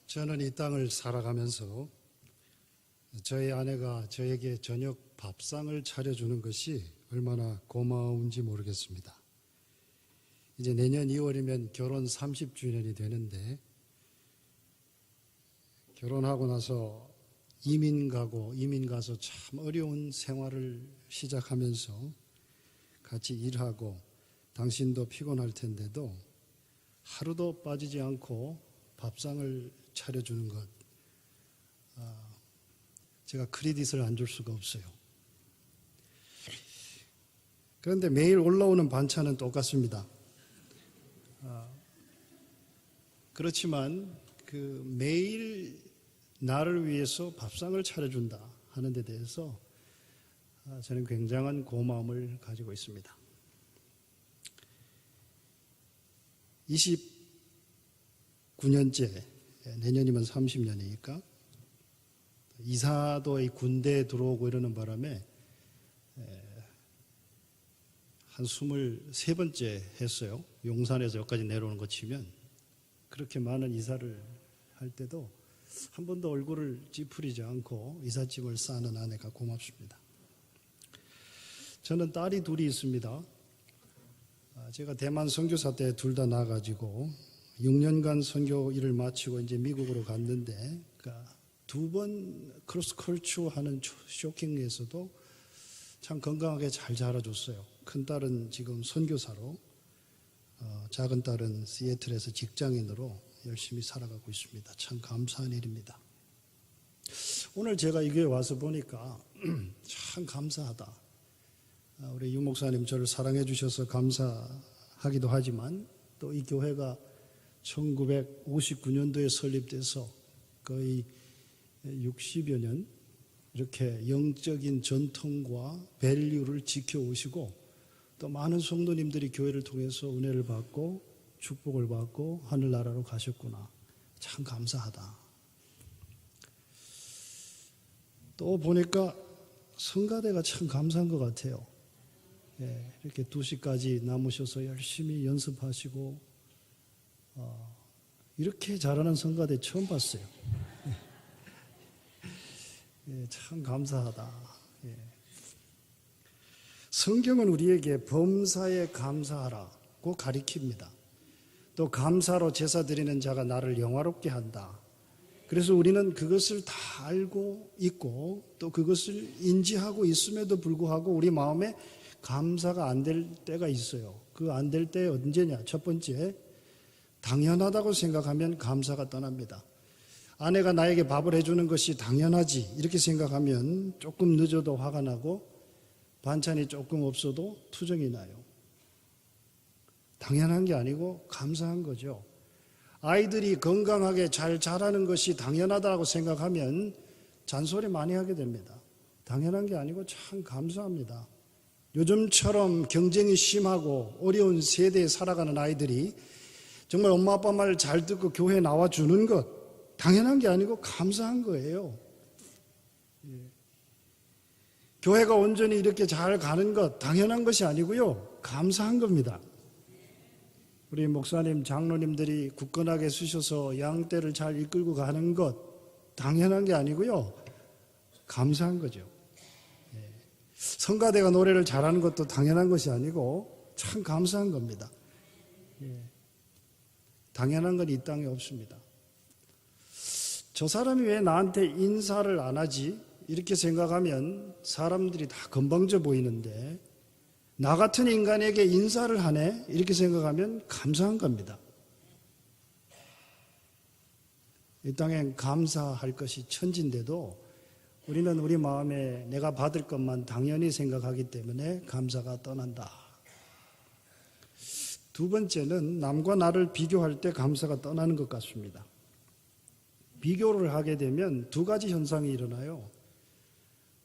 저는 이 땅을 살아가면서 저희 아내가 저에게 저녁 밥상을 차려주는 것이 얼마나 고마운지 모르겠습니다. 이제 내년 2월이면 결혼 30주년이 되는데, 결혼하고 나서 이민 가서 참 어려운 생활을 시작하면서 같이 일하고 당신도 피곤할 텐데도 하루도 빠지지 않고 밥상을 차려주는 것, 제가 크레딧을 안 줄 수가 없어요. 그런데 매일 올라오는 반찬은 똑같습니다. 그렇지만 매일 나를 위해서 밥상을 차려준다 하는 데 대해서 저는 굉장한 고마움을 가지고 있습니다. 29년째, 내년이면 30년이니까 이사도 군대에 들어오고 이러는 바람에 한 23번째 했어요. 용산에서 여기까지 내려오는 거 치면. 그렇게 많은 이사를 할 때도 한 번도 얼굴을 찌푸리지 않고 이삿짐을 싸는 아내가 고맙습니다. 저는 딸이 둘이 있습니다. 제가 대만 선교사 때 둘 다 나가지고 6년간 선교 일을 마치고 이제 미국으로 갔는데, 두 번 크로스컬처 하는 쇼킹에서도 참 건강하게 잘 자라줬어요. 큰 딸은 지금 선교사로, 작은 딸은 시애틀에서 직장인으로 열심히 살아가고 있습니다. 참 감사한 일입니다. 오늘 제가 이 교회 와서 보니까 참 감사하다. 우리 유 목사님 저를 사랑해 주셔서 감사하기도 하지만, 또 이 교회가 1959년도에 설립돼서 거의 60여 년 이렇게 영적인 전통과 밸류를 지켜오시고, 또 많은 성도님들이 교회를 통해서 은혜를 받고 축복을 받고 하늘나라로 가셨구나. 참 감사하다. 또 보니까 성가대가 참 감사한 것 같아요. 이렇게 2시까지 남으셔서 열심히 연습하시고, 이렇게 잘하는 성가대 처음 봤어요. 참 감사하다. 성경은 우리에게 범사에 감사하라고 가리킵니다. 또 감사로 제사 드리는 자가 나를 영화롭게 한다. 그래서 우리는 그것을 다 알고 있고 또 그것을 인지하고 있음에도 불구하고 우리 마음에 감사가 안 될 때가 있어요. 그 안 될 때 언제냐? 첫 번째, 당연하다고 생각하면 감사가 떠납니다. 아내가 나에게 밥을 해주는 것이 당연하지 이렇게 생각하면 조금 늦어도 화가 나고 반찬이 조금 없어도 투정이 나요. 당연한 게 아니고 감사한 거죠. 아이들이 건강하게 잘 자라는 것이 당연하다고 생각하면 잔소리 많이 하게 됩니다. 당연한 게 아니고 참 감사합니다. 요즘처럼 경쟁이 심하고 어려운 세대에 살아가는 아이들이 정말 엄마 아빠 말 잘 듣고 교회에 나와주는 것 당연한 게 아니고 감사한 거예요. 교회가 온전히 이렇게 잘 가는 것 당연한 것이 아니고요, 감사한 겁니다. 우리 목사님, 장로님들이 굳건하게 쓰셔서 양떼를 잘 이끌고 가는 것 당연한 게 아니고요, 감사한 거죠. 성가대가 노래를 잘하는 것도 당연한 것이 아니고 참 감사한 겁니다. 당연한 건 이 땅에 없습니다. 저 사람이 왜 나한테 인사를 안 하지? 이렇게 생각하면 사람들이 다 건방져 보이는데, 나 같은 인간에게 인사를 하네? 이렇게 생각하면 감사한 겁니다. 이 땅엔 감사할 것이 천진데도 우리는 우리 마음에 내가 받을 것만 당연히 생각하기 때문에 감사가 떠난다. 두 번째는 남과 나를 비교할 때 감사가 떠나는 것 같습니다. 비교를 하게 되면 두 가지 현상이 일어나요.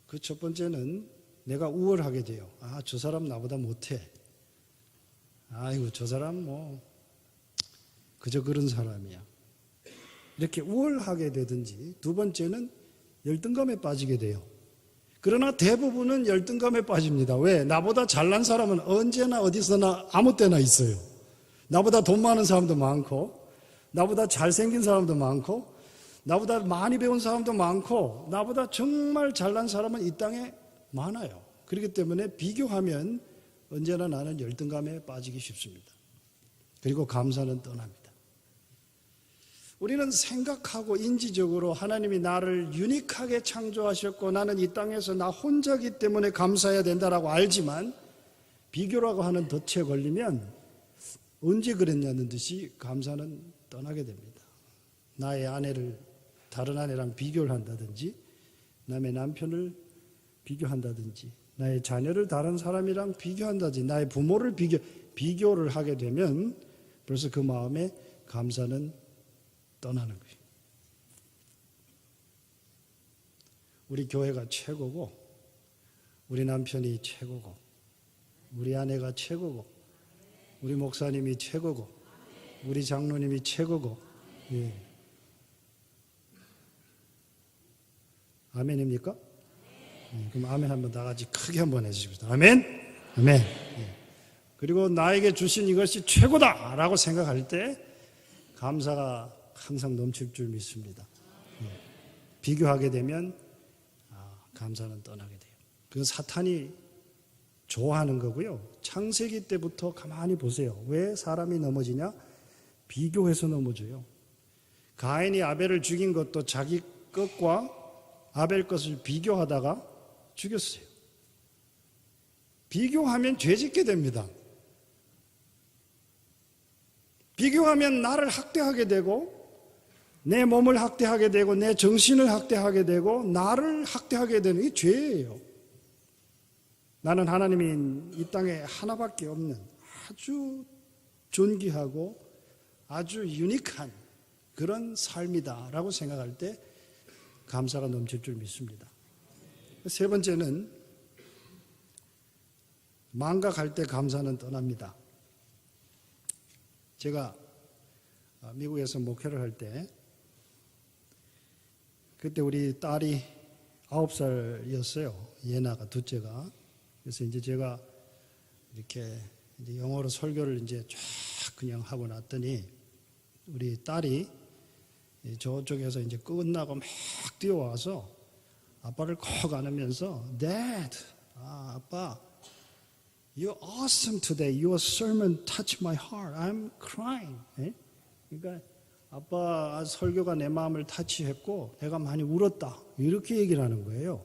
그 첫 번째는 내가 우월하게 돼요. 저 사람 나보다 못해. 아이고, 저 사람 그저 그런 사람이야. 이렇게 우월하게 되든지, 두 번째는 열등감에 빠지게 돼요. 그러나 대부분은 열등감에 빠집니다. 왜? 나보다 잘난 사람은 언제나 어디서나 아무 때나 있어요. 나보다 돈 많은 사람도 많고, 나보다 잘생긴 사람도 많고, 나보다 많이 배운 사람도 많고, 나보다 정말 잘난 사람은 이 땅에 많아요. 그렇기 때문에 비교하면 언제나 나는 열등감에 빠지기 쉽습니다. 그리고 감사는 떠납니다. 우리는 생각하고 인지적으로 하나님이 나를 유니크하게 창조하셨고 나는 이 땅에서 나 혼자기 때문에 감사해야 된다라고 알지만 비교라고 하는 덫에 걸리면 언제 그랬냐는 듯이 감사는 떠나게 됩니다. 나의 아내를 다른 아내랑 비교를 한다든지, 남의 남편을 비교한다든지, 나의 자녀를 다른 사람이랑 비교한다든지, 나의 부모를 비교를 하게 되면 벌써 그 마음에 감사는 떠나는 거예요. 우리 교회가 최고고, 우리 남편이 최고고, 우리 아내가 최고고, 우리 목사님이 최고고, 우리 장로님이 최고고. 예. 아멘입니까? 예. 그럼 아멘 한번 다 같이 크게 한번 해주십시오. 아멘. 아멘. 예. 그리고 나에게 주신 이것이 최고다라고 생각할 때 감사가 항상 넘칠 줄 믿습니다. 예. 비교하게 되면 감사는 떠나게 돼요. 그건 사탄이 좋아하는 거고요. 창세기 때부터 가만히 보세요. 왜 사람이 넘어지냐? 비교해서 넘어져요. 가인이 아벨을 죽인 것도 자기 것과 아벨 것을 비교하다가 죽였어요. 비교하면 죄짓게 됩니다. 비교하면 나를 학대하게 되고 내 몸을 학대하게 되고 내 정신을 학대하게 되고 나를 학대하게 되는 게 죄예요. 나는 하나님이 이 땅에 하나밖에 없는 아주 존귀하고 아주 유니크한 그런 삶이다라고 생각할 때 감사가 넘칠 줄 믿습니다. 세 번째는 망각할 때 감사는 떠납니다. 제가 미국에서 목회를 할 때 그때 우리 딸이 9살이었어요. 예나가 둘째가. 그래서 이제 제가 이렇게 이제 영어로 설교를 이제 쫙 그냥 하고 났더니 우리 딸이 저쪽에서 이제 끝나고 막 뛰어와서 아빠를 콕 안으면서 Dad, 아빠, You're awesome today. Your sermon touched my heart. I'm crying. 예? 그러니까 아빠 설교가 내 마음을 타치했고 내가 많이 울었다. 이렇게 얘기를 하는 거예요.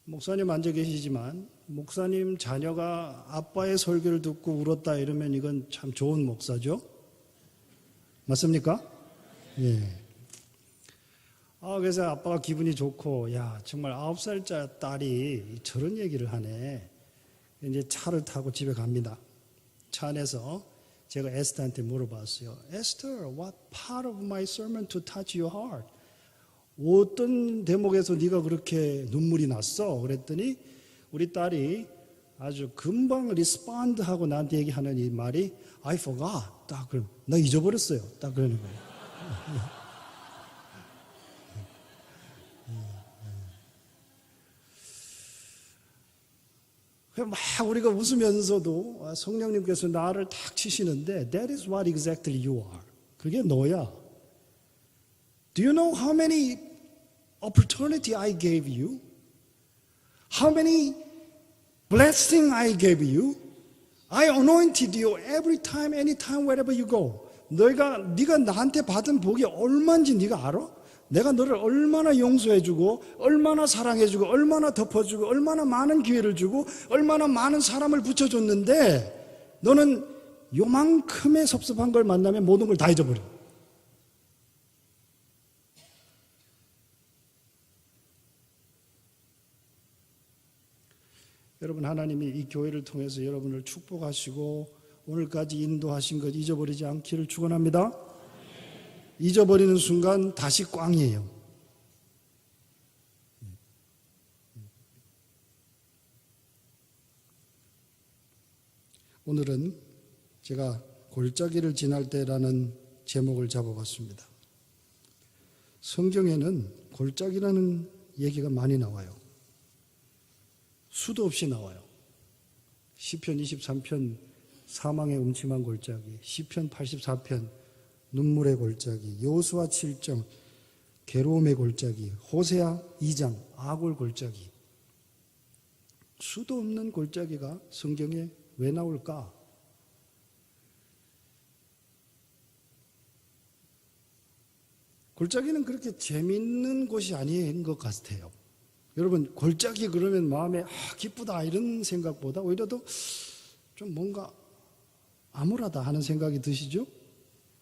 목사님 앉아 계시지만 목사님 자녀가 아빠의 설교를 듣고 울었다 이러면 이건 참 좋은 목사죠? 맞습니까? 예. 그래서 아빠가 기분이 좋고, 야, 정말 9살짜 딸이 저런 얘기를 하네. 이제 차를 타고 집에 갑니다. 차 안에서 제가 에스터한테 물어봤어요. Esther, what part of my sermon to touch your heart? 어떤 대목에서 네가 그렇게 눈물이 났어? 그랬더니 우리 딸이 아주 금방 리스폰드하고 나한테 얘기하는 이 말이 I forgot. 딱 그럼 나 잊어버렸어요. 딱 그러는 거예요. 막 우리가 웃으면서도 성령님께서 나를 탁 치시는데 That is what exactly you are. 그게 너야. Do you know how many opportunity I gave you? How many blessing I gave you? I anointed you every time, anytime, wherever you go. 네가 나한테 받은 복이 얼마인지 네가 알아? 내가 너를 얼마나 용서해주고 얼마나 사랑해주고 얼마나 덮어주고 얼마나 많은 기회를 주고 얼마나 많은 사람을 붙여줬는데 너는 요만큼의 섭섭한 걸 만나면 모든 걸 다 잊어버려. 여러분, 하나님이 이 교회를 통해서 여러분을 축복하시고 오늘까지 인도하신 것 잊어버리지 않기를 축원합니다. 잊어버리는 순간 다시 꽝이에요. 오늘은 제가 골짜기를 지날 때라는 제목을 잡아봤습니다. 성경에는 골짜기라는 얘기가 많이 나와요. 수도 없이 나와요. 시편 23편 사망의 음침한 골짜기, 시편 84편 눈물의 골짜기, 여호수아 7장 괴로움의 골짜기, 호세아 2장 아골 골짜기. 수도 없는 골짜기가 성경에 왜 나올까? 골짜기는 그렇게 재밌는 곳이 아닌 것 같아요. 여러분, 골짜기 그러면 마음에 기쁘다 이런 생각보다 오히려 더 좀 뭔가 암울하다 하는 생각이 드시죠?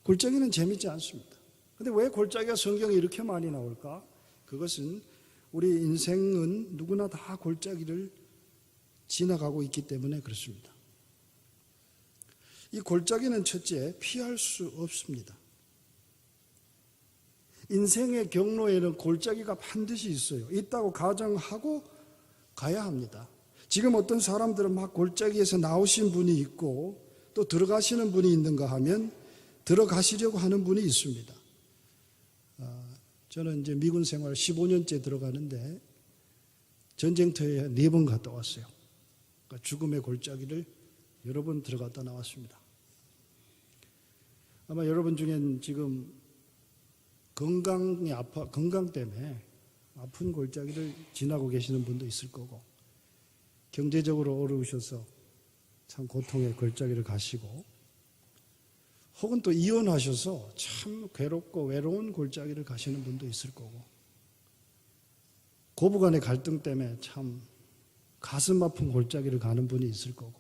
골짜기는 재밌지 않습니다. 근데 왜 골짜기가 성경에 이렇게 많이 나올까? 그것은 우리 인생은 누구나 다 골짜기를 지나가고 있기 때문에 그렇습니다. 이 골짜기는 첫째, 피할 수 없습니다. 인생의 경로에는 골짜기가 반드시 있어요. 있다고 가정하고 가야 합니다. 지금 어떤 사람들은 막 골짜기에서 나오신 분이 있고 또 들어가시는 분이 있는가 하면 들어가시려고 하는 분이 있습니다. 저는 이제 미군 생활 15년째 들어가는데 전쟁터에 4번 갔다 왔어요. 그러니까 죽음의 골짜기를 여러 번 들어갔다 나왔습니다. 아마 여러분 중엔 지금 건강 때문에 아픈 골짜기를 지나고 계시는 분도 있을 거고, 경제적으로 어려우셔서 참 고통의 골짜기를 가시고, 혹은 또 이혼하셔서 참 괴롭고 외로운 골짜기를 가시는 분도 있을 거고, 고부간의 갈등 때문에 참 가슴 아픈 골짜기를 가는 분이 있을 거고,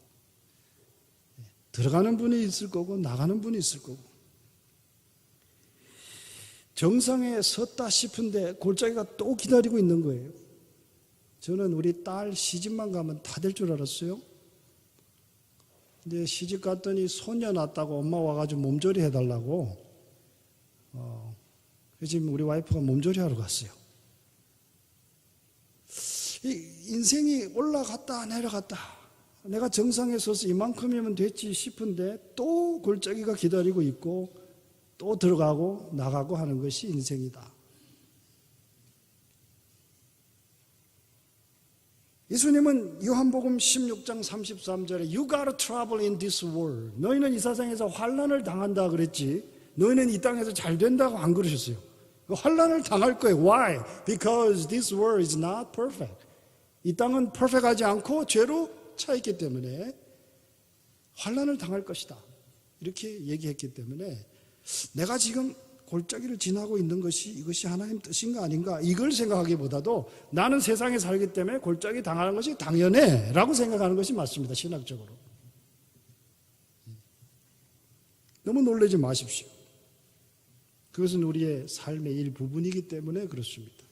들어가는 분이 있을 거고 나가는 분이 있을 거고, 정상에 섰다 싶은데 골짜기가 또 기다리고 있는 거예요. 저는 우리 딸 시집만 가면 다 될 줄 알았어요. 근데 시집 갔더니 손녀 낳았다고 엄마 와가지고 몸조리 해달라고, 지금 우리 와이프가 몸조리 하러 갔어요. 인생이 올라갔다 내려갔다, 내가 정상에 서서 이만큼이면 됐지 싶은데 또 골짜기가 기다리고 있고 또 들어가고 나가고 하는 것이 인생이다. 예수님은 요한복음 16장 33절에 You gotta travel in this world. 너희는 이 세상에서 환난을 당한다 그랬지, 너희는 이 땅에서 잘 된다고 안 그러셨어요. 환난을 당할 거예요. Why? Because this world is not perfect. 이 땅은 퍼펙트하지 않고 죄로 차 있기 때문에 환난을 당할 것이다, 이렇게 얘기했기 때문에 내가 지금 골짜기를 지나고 있는 것이 이것이 하나님 뜻인가 아닌가, 이걸 생각하기보다도 나는 세상에 살기 때문에 골짜기 당하는 것이 당연해 라고 생각하는 것이 맞습니다. 신학적으로 너무 놀라지 마십시오. 그것은 우리의 삶의 일부분이기 때문에 그렇습니다.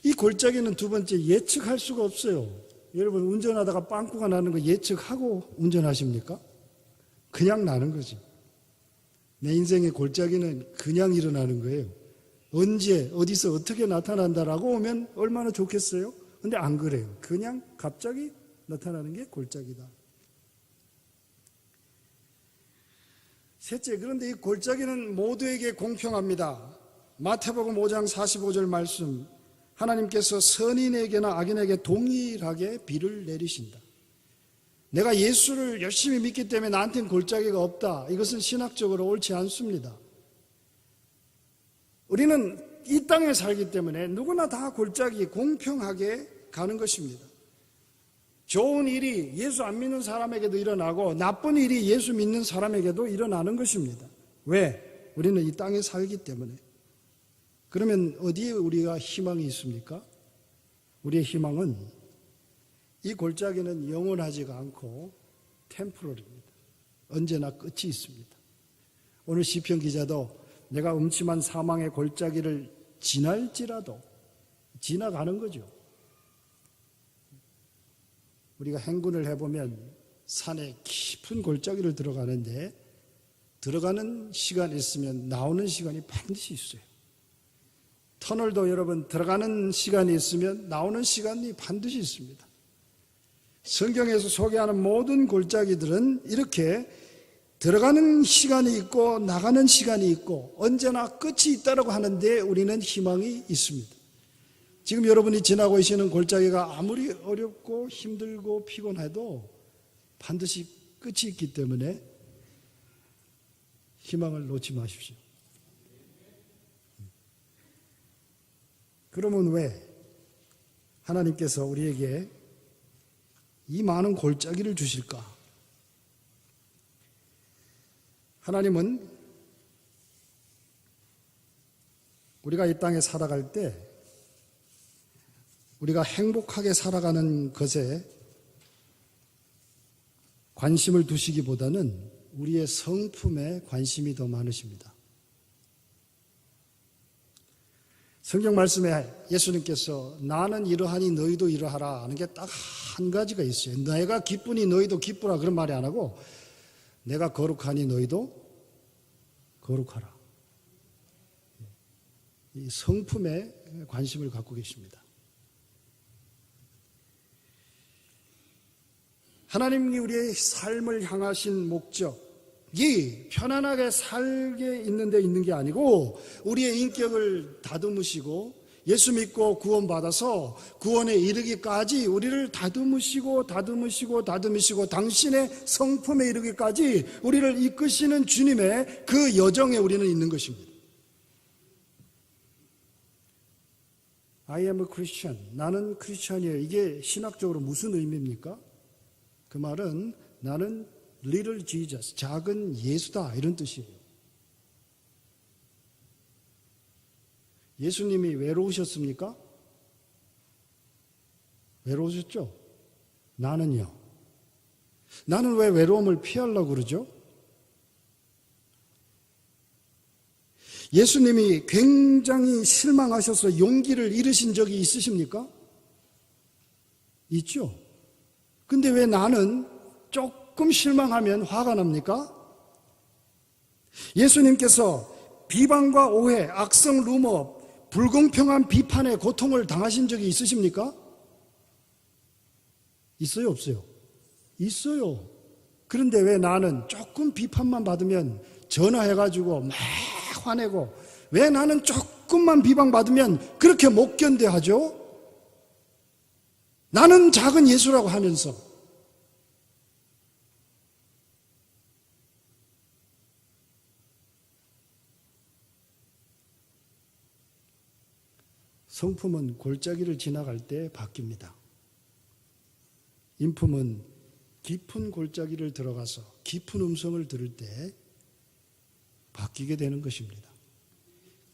이 골짜기는 두 번째, 예측할 수가 없어요. 여러분, 운전하다가 빵꾸가 나는 거 예측하고 운전하십니까? 그냥 나는 거지. 내 인생의 골짜기는 그냥 일어나는 거예요. 언제 어디서 어떻게 나타난다라고 오면 얼마나 좋겠어요? 근데 안 그래요. 그냥 갑자기 나타나는 게 골짜기다. 셋째, 그런데 이 골짜기는 모두에게 공평합니다. 마태복음 5장 45절 말씀, 하나님께서 선인에게나 악인에게 동일하게 비를 내리신다. 내가 예수를 열심히 믿기 때문에 나한테는 골짜기가 없다, 이것은 신학적으로 옳지 않습니다. 우리는 이 땅에 살기 때문에 누구나 다 골짜기 공평하게 가는 것입니다. 좋은 일이 예수 안 믿는 사람에게도 일어나고 나쁜 일이 예수 믿는 사람에게도 일어나는 것입니다. 왜? 우리는 이 땅에 살기 때문에. 그러면 어디에 우리가 희망이 있습니까? 우리의 희망은 이 골짜기는 영원하지가 않고 템포럴입니다. 언제나 끝이 있습니다. 오늘 시편 기자도 내가 음침한 사망의 골짜기를 지날지라도, 지나가는 거죠. 우리가 행군을 해보면 산에 깊은 골짜기를 들어가는데 들어가는 시간이 있으면 나오는 시간이 반드시 있어요. 터널도 여러분, 들어가는 시간이 있으면 나오는 시간이 반드시 있습니다. 성경에서 소개하는 모든 골짜기들은 이렇게 들어가는 시간이 있고 나가는 시간이 있고 언제나 끝이 있다고 하는데 우리는 희망이 있습니다. 지금 여러분이 지나고 계시는 골짜기가 아무리 어렵고 힘들고 피곤해도 반드시 끝이 있기 때문에 희망을 놓지 마십시오. 그러면 왜 하나님께서 우리에게 이 많은 골짜기를 주실까? 하나님은 우리가 이 땅에 살아갈 때 우리가 행복하게 살아가는 것에 관심을 두시기보다는 우리의 성품에 관심이 더 많으십니다. 성경 말씀에 예수님께서 나는 이러하니 너희도 이러하라 하는 게 딱 한 가지가 있어요. 내가 기쁘니 너희도 기쁘라 그런 말이 안 하고 내가 거룩하니 너희도 거룩하라. 이 성품에 관심을 갖고 계십니다. 하나님이 우리의 삶을 향하신 목적이 편안하게 살게 있는 게 아니고 우리의 인격을 다듬으시고 예수 믿고 구원받아서 구원에 이르기까지 우리를 다듬으시고 당신의 성품에 이르기까지 우리를 이끄시는 주님의 그 여정에 우리는 있는 것입니다. I am a Christian. 나는 크리스천이에요. 이게 신학적으로 무슨 의미입니까? 그 말은 나는 little Jesus, 작은 예수다 이런 뜻이에요. 예수님이 외로우셨습니까? 외로우셨죠? 나는요. 나는 왜 외로움을 피하려고 그러죠? 예수님이 굉장히 실망하셔서 용기를 잃으신 적이 있으십니까? 있죠. 근데 왜 나는 조금 실망하면 화가 납니까? 예수님께서 비방과 오해, 악성 루머, 불공평한 비판에 고통을 당하신 적이 있으십니까? 있어요, 없어요? 있어요. 그런데 왜 나는 조금 비판만 받으면 전화해가지고 막 화내고 왜 나는 조금만 비방받으면 그렇게 못 견뎌하죠? 나는 작은 예수라고 하면서 성품은 골짜기를 지나갈 때 바뀝니다. 인품은 깊은 골짜기를 들어가서 깊은 음성을 들을 때 바뀌게 되는 것입니다.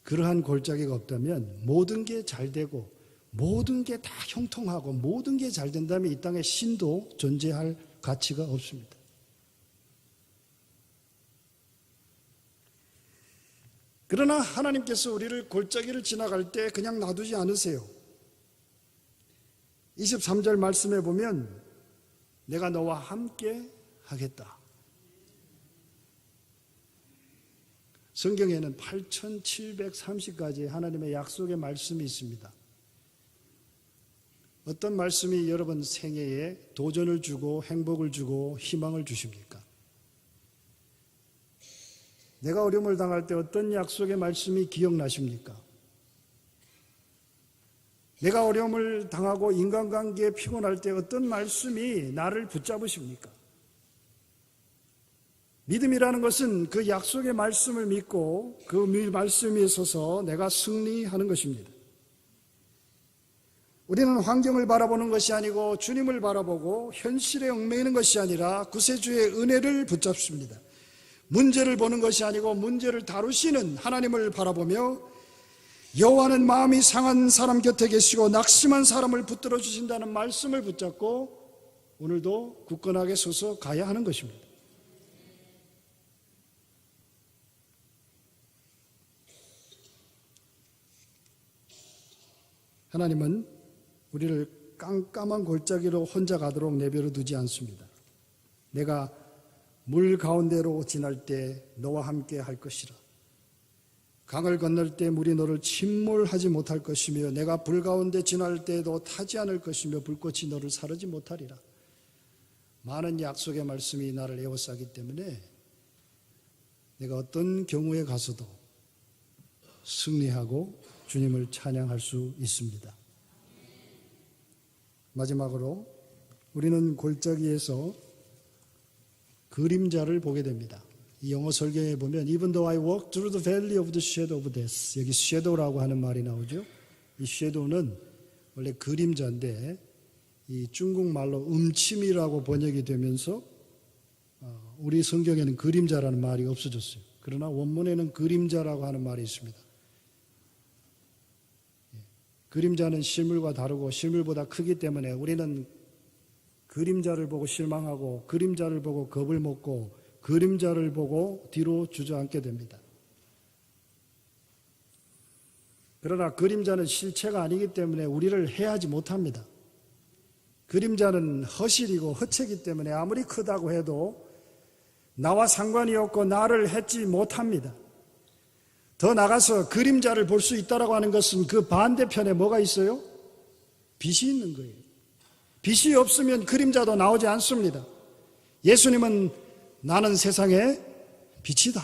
그러한 골짜기가 없다면 모든 게 잘 되고 모든 게 다 형통하고 모든 게 잘 된다면 이 땅에 신도 존재할 가치가 없습니다. 그러나 하나님께서 우리를 골짜기를 지나갈 때 그냥 놔두지 않으세요. 23절 말씀에 보면 내가 너와 함께 하겠다. 성경에는 8730가지 하나님의 약속의 말씀이 있습니다. 어떤 말씀이 여러분 생애에 도전을 주고 행복을 주고 희망을 주십니까? 내가 어려움을 당할 때 어떤 약속의 말씀이 기억나십니까? 내가 어려움을 당하고 인간관계에 피곤할 때 어떤 말씀이 나를 붙잡으십니까? 믿음이라는 것은 그 약속의 말씀을 믿고 그 말씀에 서서 내가 승리하는 것입니다. 우리는 환경을 바라보는 것이 아니고 주님을 바라보고 현실에 얽매이는 것이 아니라 구세주의 은혜를 붙잡습니다. 문제를 보는 것이 아니고 문제를 다루시는 하나님을 바라보며 여호와는 마음이 상한 사람 곁에 계시고 낙심한 사람을 붙들어 주신다는 말씀을 붙잡고 오늘도 굳건하게 서서 가야 하는 것입니다. 하나님은 우리를 깜깜한 골짜기로 혼자 가도록 내버려 두지 않습니다. 내가 물 가운데로 지날 때 너와 함께 할 것이라. 강을 건널 때 물이 너를 침몰하지 못할 것이며 내가 불 가운데 지날 때도 타지 않을 것이며 불꽃이 너를 사르지 못하리라. 많은 약속의 말씀이 나를 에워싸기 때문에 내가 어떤 경우에 가서도 승리하고 주님을 찬양할 수 있습니다. 마지막으로 우리는 골짜기에서 그림자를 보게 됩니다. 이 영어 설경에 보면 Even though I walk through the valley of the shadow of death, 여기 shadow라고 하는 말이 나오죠. 이 shadow는 원래 그림자인데 이 중국말로 음침이라고 번역이 되면서 우리 성경에는 그림자라는 말이 없어졌어요. 그러나 원문에는 그림자라고 하는 말이 있습니다. 그림자는 실물과 다르고 실물보다 크기 때문에 우리는 그림자를 보고 실망하고 그림자를 보고 겁을 먹고 그림자를 보고 뒤로 주저앉게 됩니다. 그러나 그림자는 실체가 아니기 때문에 우리를 해하지 못합니다. 그림자는 허실이고 허체이기 때문에 아무리 크다고 해도 나와 상관이 없고 나를 해치 못합니다. 더 나가서 그림자를 볼 수 있다고 하는 것은 그 반대편에 뭐가 있어요? 빛이 있는 거예요. 빛이 없으면 그림자도 나오지 않습니다. 예수님은 나는 세상의 빛이다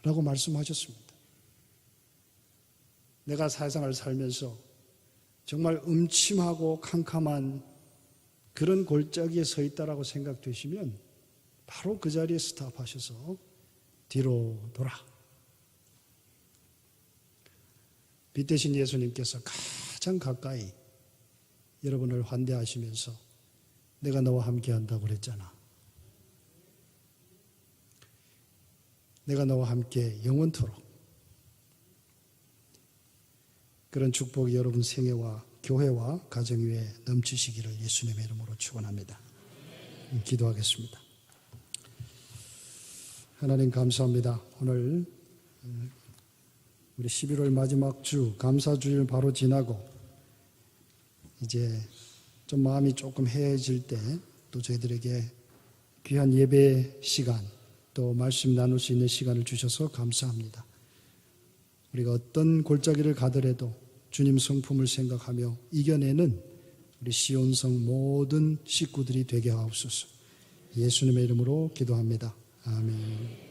라고 말씀하셨습니다. 내가 세상을 살면서 정말 음침하고 캄캄한 그런 골짜기에 서 있다라고 생각되시면 바로 그 자리에 스탑하셔서 뒤로 돌아. 빛 대신 예수님께서 가장 가까이 여러분을 환대하시면서 내가 너와 함께 한다고 그랬잖아. 내가 너와 함께 영원토록. 그런 축복이 여러분 생애와 교회와 가정 위에 넘치시기를 예수님의 이름으로 축원합니다. 기도하겠습니다. 하나님 감사합니다. 오늘 우리 11월 마지막 주 감사주일 바로 지나고 이제 좀 마음이 조금 해해질 때 또 저희들에게 귀한 예배 시간 또 말씀 나눌 수 있는 시간을 주셔서 감사합니다. 우리가 어떤 골짜기를 가더라도 주님 성품을 생각하며 이겨내는 우리 시온성 모든 식구들이 되게 하옵소서. 예수님의 이름으로 기도합니다. 아멘.